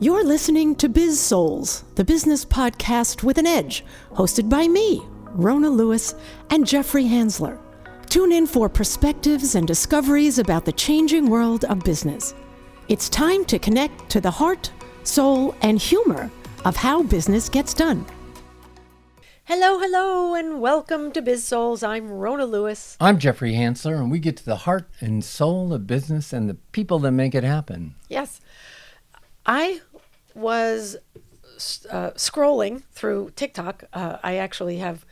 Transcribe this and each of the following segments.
You're listening to Biz-Souls, the business podcast with an edge, hosted by me, Rona Lewis, and Jeffrey Hansler. Tune in for perspectives and discoveries about the changing world of business. It's time to connect to the heart, soul, and humor of how business gets done. Hello, and welcome to Biz-Souls. I'm Rona Lewis. I'm Jeffrey Hansler, and we get to the heart and soul of business and the people that make it happen. Yes. I was scrolling through TikTok. I actually have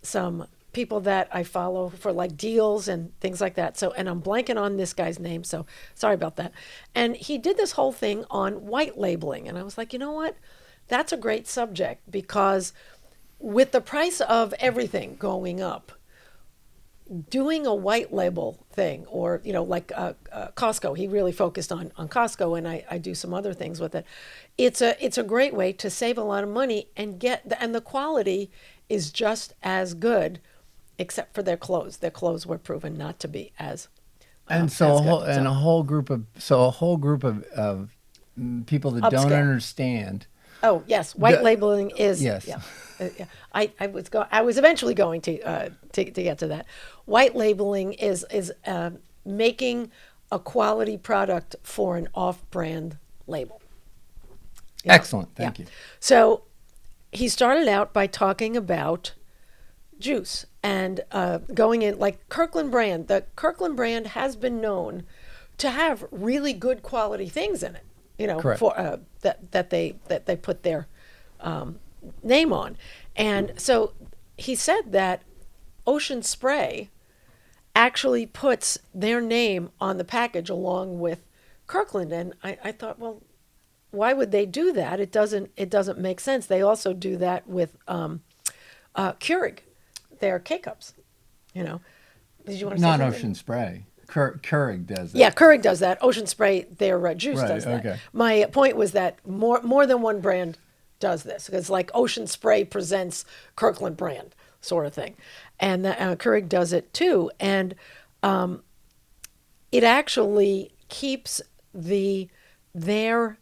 some people that I follow for like deals and things like that. So, and I'm blanking on this guy's name, so sorry about that. And he did this whole thing on white labeling. And I was like, you know what? That's a great subject because with the price of everything going up, doing a white label thing, or, you know, like Costco, he really focused on Costco, and I do some other things with it. It's a great way to save a lot of money and and the quality is just as good, except for their clothes. Their clothes were proven not to be as And as good. a whole group of people that don't Upscale. understand. Oh yes, white labeling is yes. Yeah. Yeah. I was eventually going to get to that. White labeling is making a quality product for an off-brand label. You know? Excellent, thank you. So he started out by talking about juice and going in like Kirkland brand. The Kirkland brand has been known to have really good quality things in it. You know, Correct. For that they put their name on. And so he said that Ocean Spray actually puts their name on the package along with Kirkland. And I thought, well, why would they do that? It doesn't make sense. They also do that with Keurig, their K-Cups, you know. Did you want to say Not something? Ocean Spray. Keurig does that. Yeah, Keurig does that. Ocean Spray, their juice Right, does that. okay. My point was that more than one brand does this. It's like Ocean Spray presents Kirkland brand sort of thing. And Keurig does it too. And it actually keeps their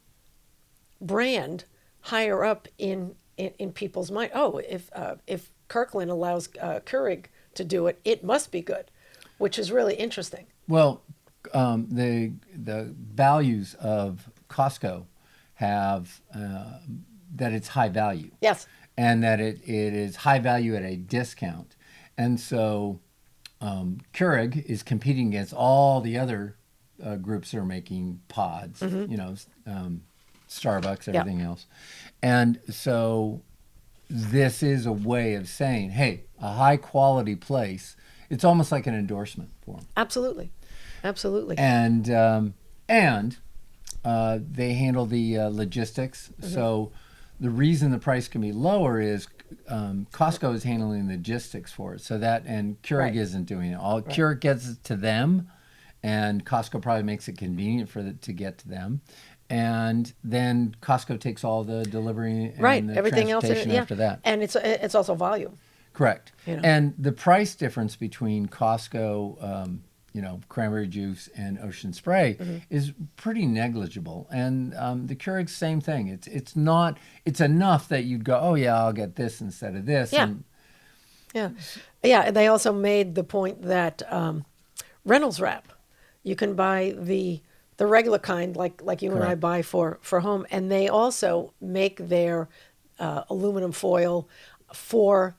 brand higher up in people's mind. Oh, if Kirkland allows Keurig to do it, it must be good, which is really interesting. Well, the values of Costco have that it's high value. Yes. And that it is high value at a discount. And so Keurig is competing against all the other groups that are making pods, you know, Starbucks, everything else. And so this is a way of saying, hey, a high quality place, it's almost like an endorsement for them. Absolutely. And they handle the logistics. Mm-hmm. So the reason the price can be lower is Costco is handling logistics for it. So that, and Keurig Right. isn't doing it. Keurig gets it to them, and Costco probably makes it convenient for it to get to them. And then Costco takes all the delivery and the Everything else transportation after that. And it's also volume. Correct. You know. And the price difference between Costco, cranberry juice and Ocean Spray is pretty negligible. And the Keurig, same thing. It's enough that you'd go, oh yeah, I'll get this instead of this. Yeah. Yeah. And they also made the point that Reynolds wrap, you can buy the regular kind, like you and I buy for home, and they also make their aluminum foil for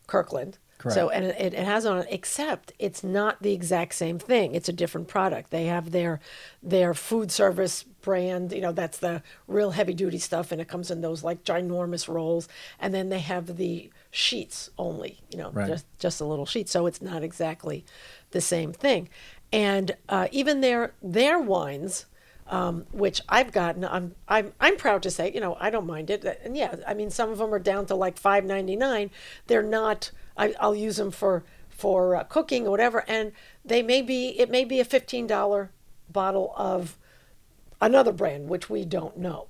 Kirkland. Correct. So, and it has on it, except it's not the exact same thing. It's a different product. They have their food service brand, you know, that's the real heavy duty stuff, and it comes in those like ginormous rolls. And then they have the sheets only, you know, just a little sheet. So it's not exactly the same thing. And even their wines, which I've gotten, I'm proud to say, you know, I don't mind it. And yeah, I mean, some of them are down to like $5.99. They're not. I'll use them for cooking or whatever, and it may be a $15 bottle of another brand, which we don't know.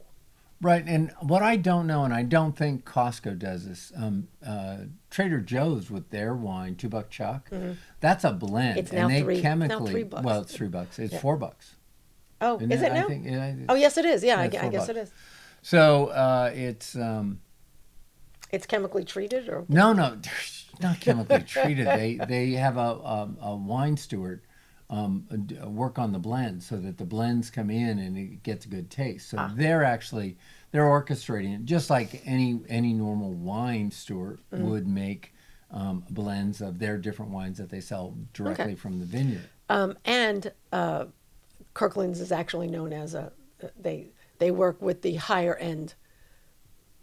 Right, and what I don't know, and I don't think Costco does this, Trader Joe's with their wine, $2 Chuck, that's a blend. It's now and they $3. chemically, It's now $3. well, it's $3. It's $4. Oh, Isn't is it now? I think, Oh, yes, it is. Yeah, I it's guess $4. it is. So It's chemically treated, or no, they're not chemically treated. They have a wine steward work on the blend so that the blends come in and it gets a good taste. So they're orchestrating it just like any normal wine steward would make blends of their different wines that they sell directly from the vineyard. and Kirkland's is actually known as they work with the higher end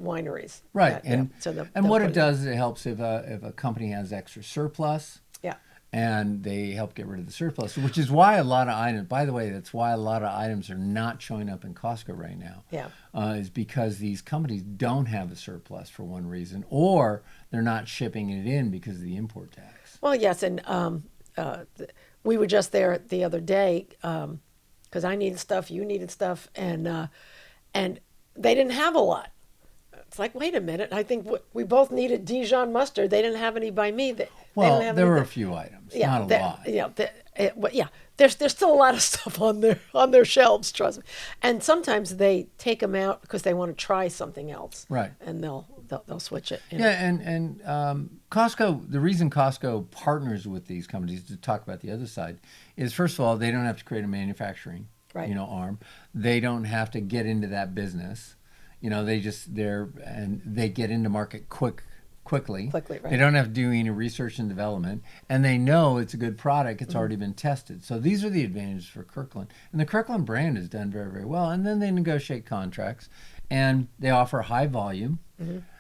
wineries. Right, So and what it does is it helps if a company has extra surplus, yeah. and they help get rid of the surplus, which is why a lot of items. By the way, that's why a lot of items are not showing up in Costco right now. Yeah. Is because these companies don't have a surplus for one reason, or they're not shipping it in because of the import tax. Well, yes, and we were just there the other day because I needed stuff, you needed stuff, and they didn't have a lot. It's like, wait a minute, I think we both needed Dijon mustard. They didn't have any by me. They Well, didn't have there were a anything. few items, not a lot. Yeah. There's still a lot of stuff on their shelves. Trust me. And sometimes they take them out because they want to try something else. Right. And they'll switch it. Yeah, and Costco. The reason Costco partners with these companies to talk about the other side is, first of all, they don't have to create a manufacturing, Right. arm. They don't have to get into that business. They get into market quickly. Quickly, right. They don't have to do any research and development, and they know it's a good product. It's already been tested. So these are the advantages for Kirkland, and the Kirkland brand is done very, very well. And then they negotiate contracts, and they offer high volume.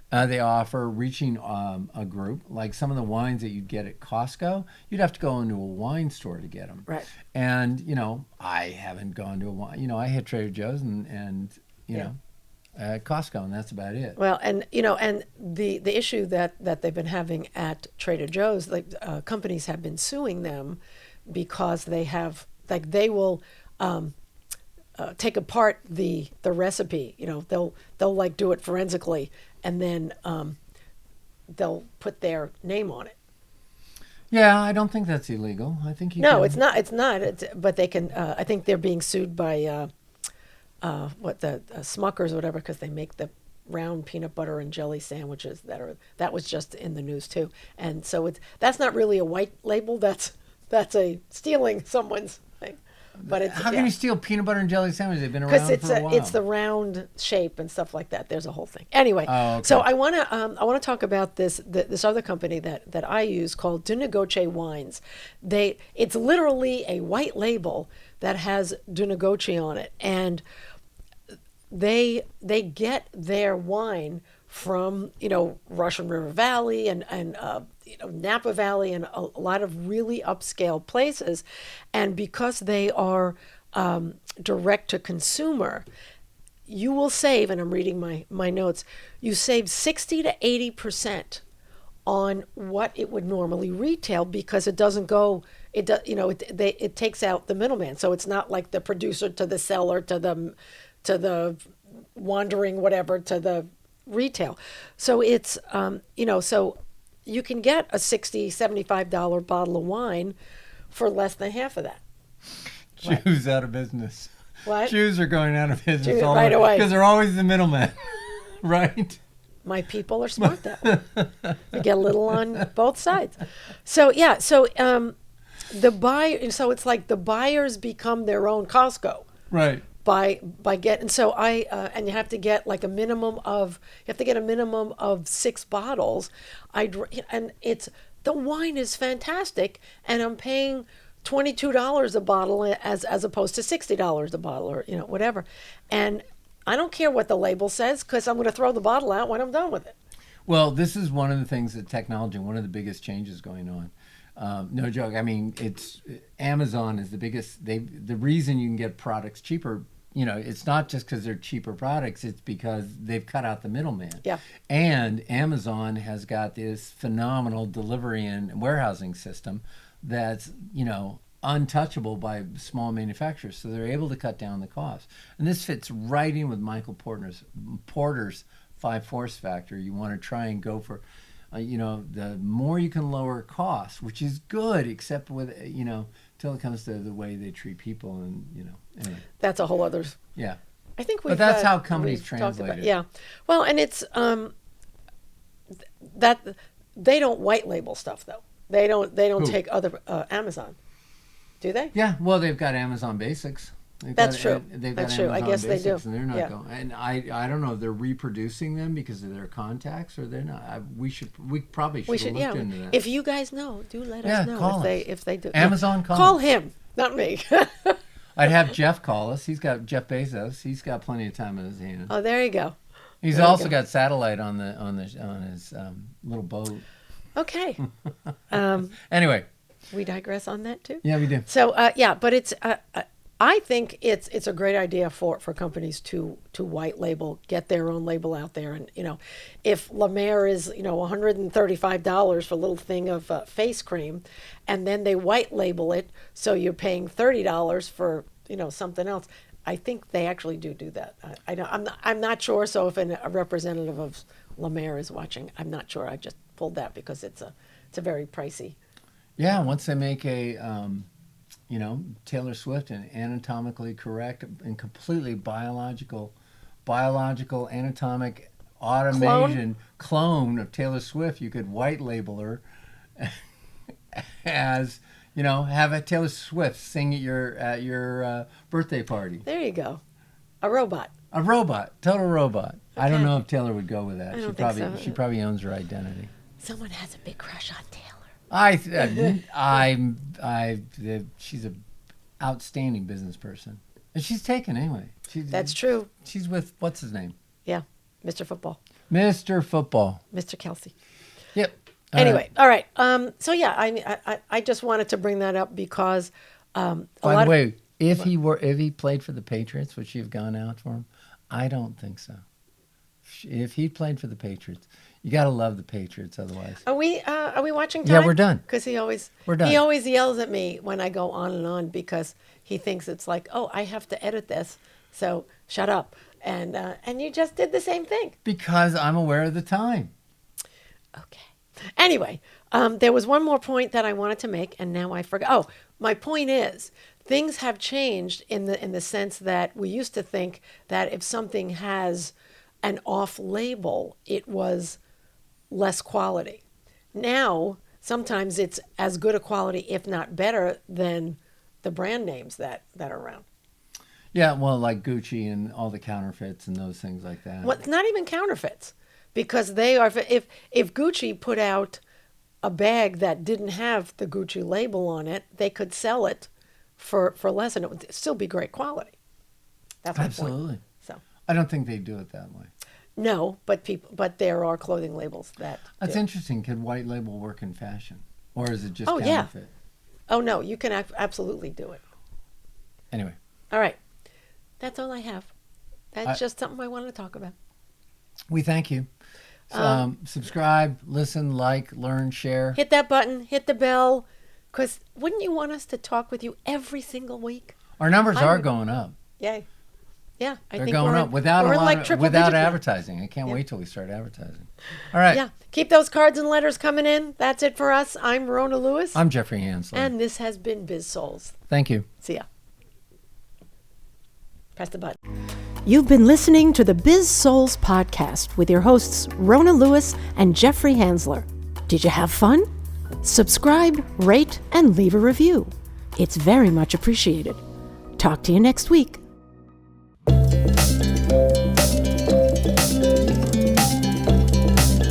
They offer reaching a group. Like some of the wines that you'd get at Costco, you'd have to go into a wine store to get them. Right. And I haven't gone to a wine. I hit Trader Joe's and at Costco, and that's about it. Well, and the issue that they've been having at Trader Joe's, like companies have been suing them because they will take apart the recipe. They'll like do it forensically, and then they'll put their name on it. Yeah, I don't think that's illegal. I think you No, can... it's not. It's not. But they can. I think they're being sued by the Smuckers or whatever, because they make the round peanut butter and jelly sandwiches that was just in the news too. And so that's not really a white label. That's a stealing someone's thing. But How can you steal peanut butter and jelly sandwiches? They've been around because for a while. it's the round shape and stuff like that. There's a whole thing. Anyway, Oh, okay. so I want to talk about this other company that I use called Du Negoce Wines. It's literally a white label that has Du Negoce on it, and they get their wine from Russian River Valley and Napa Valley and a lot of really upscale places, and because they are direct to consumer, you will save, and I'm reading my notes, you save 60 to 80% on what it would normally retail, because it doesn't go. It takes out the middleman, so it's not like the producer to the seller to the wandering whatever to the retail. So it's so you can get a $60-$75 bottle of wine for less than half of that. Jews out of business. What? Jews are going out of business Jews, all right away. because they're always the middleman, right? My people are smart that way. You get a little on both sides. So yeah, the buyer. So it's like the buyers become their own Costco. Right. By getting, so and you have to get like a minimum of 6 bottles. And the wine is fantastic, and I'm paying $22 a bottle as opposed to $60 a bottle, or whatever. And I don't care what the label says, because I'm going to throw the bottle out when I'm done with it. Well, this is one of the things that technology, one of the biggest changes going on. No joke. I mean, Amazon is the biggest. The reason you can get products cheaper, it's not just because they're cheaper products. It's because they've cut out the middleman. Yeah. And Amazon has got this phenomenal delivery and warehousing system that's untouchable by small manufacturers. So they're able to cut down the cost. And this fits right in with Michael Porter's 5 force factor. You want to try and go for. The more you can lower costs, which is good, except with, till it comes to the way they treat people, and, anyway. That's a whole other. Yeah. I think we've. But that's how companies we've talked translate about, it. yeah. Well, and it's that they don't white label stuff though. They don't Who? take other Amazon, do they? Yeah, well, they've got Amazon Basics. That's true. They've That's got true. I Amazon guess they do. Basics, and they're not Yeah. going. And I don't know if they're reproducing them because of their contacts or they're not. We probably should We have should, looked yeah. into that. If you guys know, do let Yeah, us know call if they do. Amazon, Yeah. call Call us. him, not me. I'd have Jeff call us. He's got Jeff Bezos. He's got plenty of time in his hands. Oh, there you go. He's there you also go. got satellite on his little boat. Okay. Anyway, We digress on that too. yeah, we do. So yeah, but it's I think it's a great idea for companies to white label, get their own label out there, and if La Mer is $135 for a little thing of face cream, and then they white label it, so you're paying $30 for something else. I think they actually do that. I'm not sure. So if a representative of La Mer is watching, I'm not sure. I just pulled that because it's a very pricey. Yeah, once they make a, Taylor Swift an anatomically correct and completely biological anatomic automation clone of Taylor Swift, you could white label her as, have a Taylor Swift sing at your birthday party. There you go, a robot. A robot, total robot. I don't Okay. know if Taylor would go with that. I don't think so. She probably owns her identity. Someone has a big crush on Taylor. She's an outstanding business person, and she's taken anyway. That's true. She's with what's his name? Yeah, Mr. Football, Mr. Football. Mr. Kelsey. Yep. Anyway, all right. So yeah, I just wanted to bring that up because By the way, if he played for the Patriots, would she have gone out for him? I don't think so. If he played for the Patriots, you got to love the Patriots. Otherwise, Are we watching time? Yeah, we're done. Because We're done. he always yells at me when I go on and on because he thinks it's like, oh, I have to edit this, so shut up. And you just did the same thing. because I'm aware of the time. Okay. Anyway, there was one more point that I wanted to make, and now I forgot. Oh, my point is, things have changed in the sense that we used to think that if something has an off label, it was less quality. Now, sometimes it's as good a quality, if not better, than the brand names that are around. Yeah, well, like Gucci and all the counterfeits and those things like that. Well, it's not even counterfeits, because they are. If Gucci put out a bag that didn't have the Gucci label on it, they could sell it for less, and it would still be great quality. That's my Absolutely. point. So I don't think they do it that way. no, but there are clothing labels that. That's do. interesting. Could white label work in fashion, or is it just Oh, yeah. counterfeit? Oh no, you can absolutely do it. Anyway, All right, that's all I have. That's just something I wanted to talk about. we thank you. Subscribe, listen, like, learn, share. Hit that button, hit the bell, because wouldn't you want us to talk with you every single week? Our numbers I are would- going up. Yay. Yeah, I They're think going we're up without we're a in lot like of, triple without digits now. advertising. I can't Yeah. wait till we start advertising. All right. Yeah, keep those cards and letters coming in. That's it for us. I'm Rona Lewis, I'm Jeffrey Hansler. and this has been Biz-Souls. Thank you. See ya. Press the button. You've been listening to the Biz-Souls podcast with your hosts Rona Lewis and Jeffrey Hansler. Did you have fun? Subscribe, rate, and leave a review. It's very much appreciated. Talk to you next week.